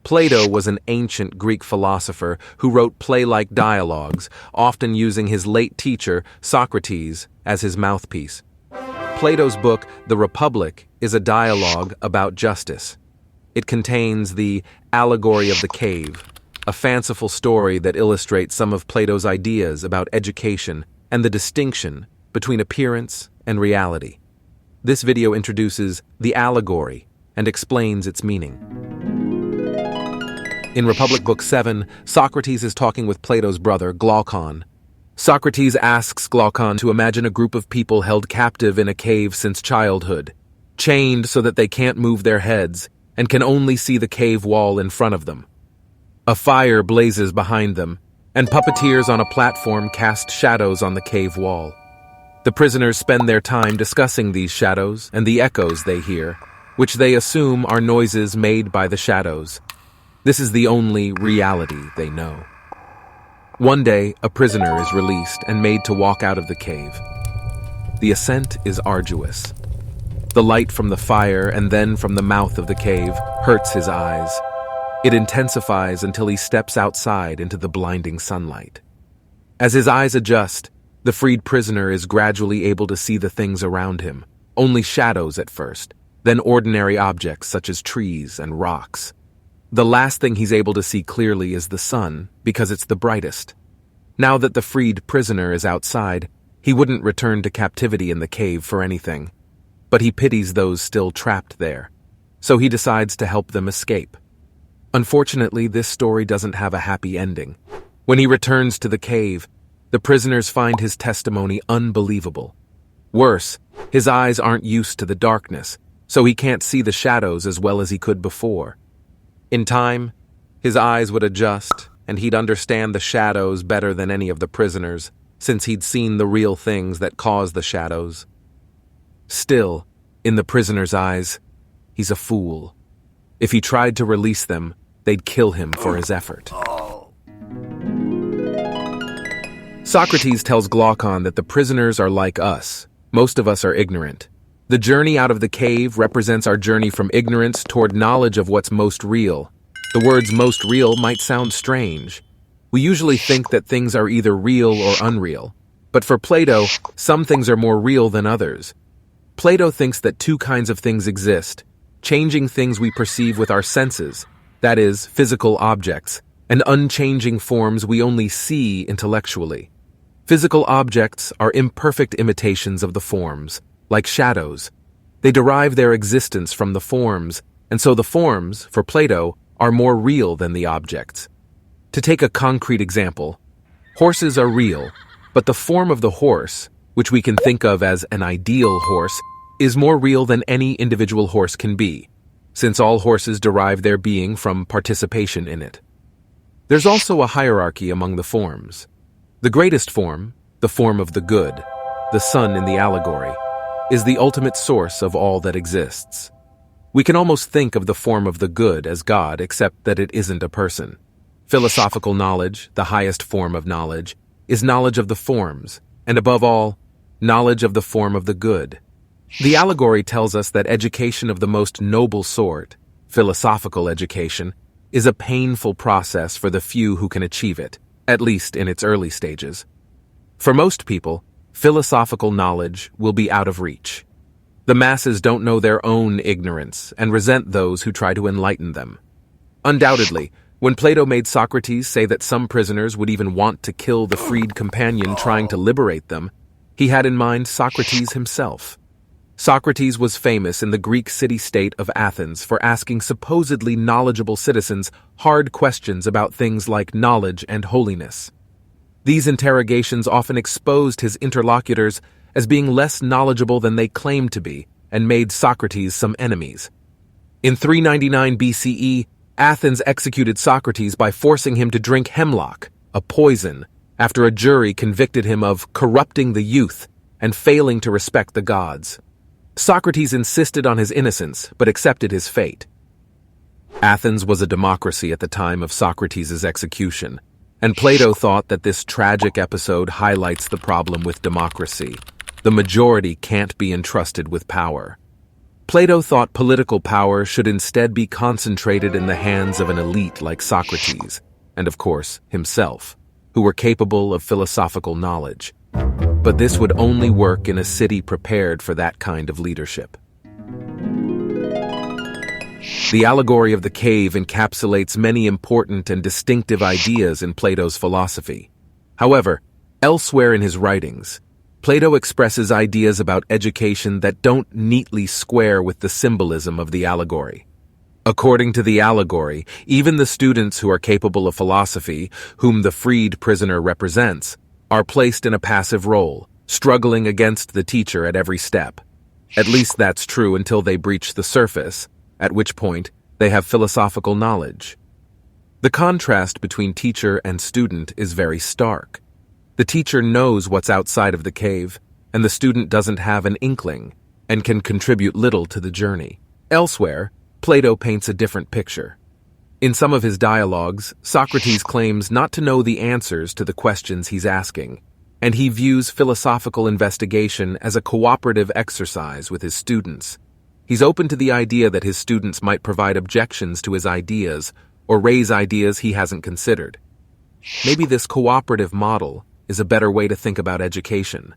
Plato was an ancient Greek philosopher who wrote play-like dialogues, often using his late teacher, Socrates, as his mouthpiece. Plato's book, The Republic, is a dialogue about justice. It contains the Allegory of the Cave, a fanciful story that illustrates some of Plato's ideas about education and the distinction between appearance and reality. This video introduces the allegory and explains its meaning. In Republic Book 7, Socrates is talking with Plato's brother, Glaucon. Socrates asks Glaucon to imagine a group of people held captive in a cave since childhood, chained so that they can't move their heads and can only see the cave wall in front of them. A fire blazes behind them, and puppeteers on a platform cast shadows on the cave wall. The prisoners spend their time discussing these shadows and the echoes they hear, which they assume are noises made by the shadows. This is the only reality they know. One day, a prisoner is released and made to walk out of the cave. The ascent is arduous. The light from the fire and then from the mouth of the cave hurts his eyes. It intensifies until he steps outside into the blinding sunlight. As his eyes adjust, the freed prisoner is gradually able to see the things around him, only shadows at first, then ordinary objects such as trees and rocks. The last thing he's able to see clearly is the sun, because it's the brightest. Now that the freed prisoner is outside, he wouldn't return to captivity in the cave for anything. But he pities those still trapped there, so he decides to help them escape. Unfortunately, this story doesn't have a happy ending. When he returns to the cave, the prisoners find his testimony unbelievable. Worse, his eyes aren't used to the darkness, so he can't see the shadows as well as he could before. In time, his eyes would adjust, and he'd understand the shadows better than any of the prisoners, since he'd seen the real things that cause the shadows. Still, in the prisoner's eyes, he's a fool. If he tried to release them, they'd kill him for his effort. Socrates tells Glaucon that the prisoners are like us. Most of us are ignorant. The journey out of the cave represents our journey from ignorance toward knowledge of what's most real. The words most real might sound strange. We usually think that things are either real or unreal. But for Plato, some things are more real than others. Plato thinks that two kinds of things exist: changing things we perceive with our senses, that is, physical objects, and unchanging forms we only see intellectually. Physical objects are imperfect imitations of the forms, like shadows. They derive their existence from the forms, and so the forms, for Plato, are more real than the objects. To take a concrete example, horses are real, but the form of the horse, which we can think of as an ideal horse, is more real than any individual horse can be, since all horses derive their being from participation in it. There's also a hierarchy among the forms. The greatest form, the form of the good, the sun in the allegory, is the ultimate source of all that exists. We can almost think of the form of the good as God, except that it isn't a person. Philosophical knowledge, the highest form of knowledge, is knowledge of the forms, and above all, knowledge of the form of the good. The allegory tells us that education of the most noble sort, philosophical education, is a painful process for the few who can achieve it, at least in its early stages. For most people, philosophical knowledge will be out of reach. The masses don't know their own ignorance and resent those who try to enlighten them. Undoubtedly, when Plato made Socrates say that some prisoners would even want to kill the freed companion trying to liberate them, he had in mind Socrates himself. Socrates was famous in the Greek city-state of Athens for asking supposedly knowledgeable citizens hard questions about things like knowledge and holiness. These interrogations often exposed his interlocutors as being less knowledgeable than they claimed to be and made Socrates some enemies. In 399 BCE, Athens executed Socrates by forcing him to drink hemlock, a poison, after a jury convicted him of corrupting the youth and failing to respect the gods. Socrates insisted on his innocence, but accepted his fate. Athens was a democracy at the time of Socrates' execution, and Plato thought that this tragic episode highlights the problem with democracy. The majority can't be entrusted with power. Plato thought political power should instead be concentrated in the hands of an elite like Socrates, and of course, himself, who were capable of philosophical knowledge. But this would only work in a city prepared for that kind of leadership. The allegory of the cave encapsulates many important and distinctive ideas in Plato's philosophy. However, elsewhere in his writings, Plato expresses ideas about education that don't neatly square with the symbolism of the allegory. According to the allegory, even the students who are capable of philosophy, whom the freed prisoner represents, are placed in a passive role, struggling against the teacher at every step. At least that's true until they breach the surface, at which point they have philosophical knowledge. The contrast between teacher and student is very stark. The teacher knows what's outside of the cave, and the student doesn't have an inkling and can contribute little to the journey. Elsewhere, Plato paints a different picture. In some of his dialogues, Socrates claims not to know the answers to the questions he's asking, and he views philosophical investigation as a cooperative exercise with his students. He's open to the idea that his students might provide objections to his ideas or raise ideas he hasn't considered. Maybe this cooperative model is a better way to think about education.